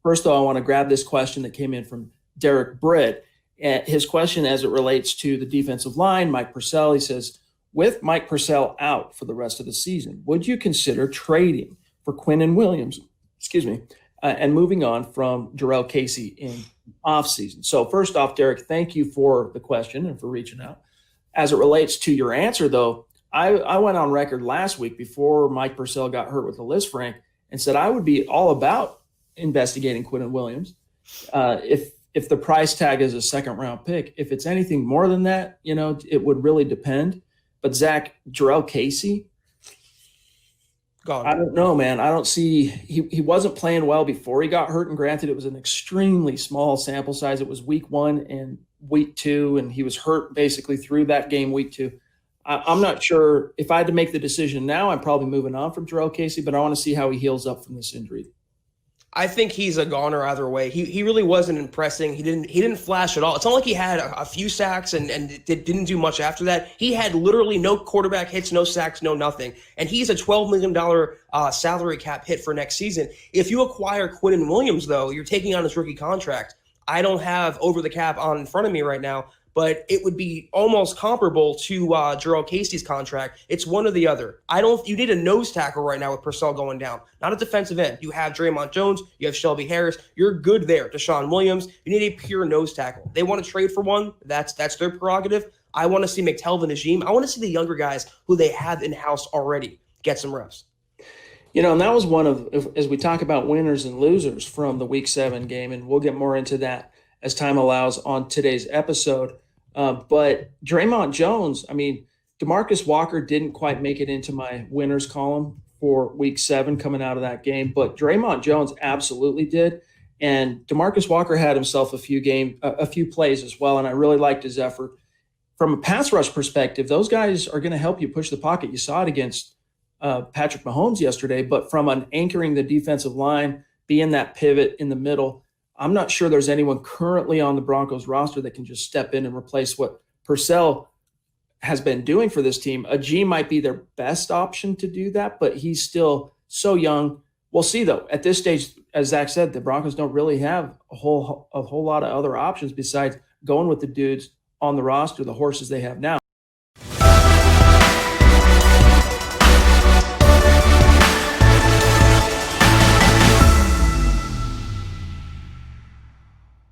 First of all, I want to grab this question that came in from Derek Britt. His question as it relates to the defensive line, Mike Purcell, he says, with Mike Purcell out for the rest of the season, would you consider trading for Quinnen Williams, and moving on from Jarrell Casey in offseason? So first off, Derek, thank you for the question and for reaching out. As it relates to your answer, though, I went on record last week before Mike Purcell got hurt with the Lisfranc and said I would be all about investigating Quinnen Williams if the price tag is a second-round pick. If it's anything more than that, it would really depend. But Zach, Jarrell Casey, gone. I don't know, man. I don't see he wasn't playing well before he got hurt. And granted, it was an extremely small sample size. It was week 1 and week 2, and he was hurt basically through that game, week 2. I'm not sure if I had to make the decision now, I'm probably moving on from Jarrell Casey, but I want to see how he heals up from this injury. I think he's a goner either way. He really wasn't impressing. He didn't flash at all. It's not like he had a few sacks and didn't do much after that. He had literally no quarterback hits, no sacks, no nothing. And he's a $12 million salary cap hit for next season. If you acquire Quinnen Williams, though, you're taking on his rookie contract. I don't have over the cap on in front of me right now, but it would be almost comparable to Jarrell Casey's contract. It's one or the other. You need a nose tackle right now with Purcell going down, not a defensive end. You have Draymond Jones, you have Shelby Harris. You're good there. Deshaun Williams, you need a pure nose tackle. They want to trade for one. That's their prerogative. I want to see McTelvin, Najim. I want to see the younger guys who they have in-house already get some reps. And that was one of, as we talk about winners and losers from the Week 7 game, and we'll get more into that as time allows on today's episode. But Draymond Jones, DeMarcus Walker didn't quite make it into my winners column for Week 7 coming out of that game, but Draymond Jones absolutely did. And DeMarcus Walker had himself a few plays as well, and I really liked his effort. From a pass rush perspective, those guys are going to help you push the pocket. You saw it against Patrick Mahomes yesterday, but from an anchoring the defensive line, being that pivot in the middle, I'm not sure there's anyone currently on the Broncos roster that can just step in and replace what Purcell has been doing for this team. G might be their best option to do that, but he's still so young. We'll see, though. At this stage, as Zach said, the Broncos don't really have a whole lot of other options besides going with the dudes on the roster, the horses they have now.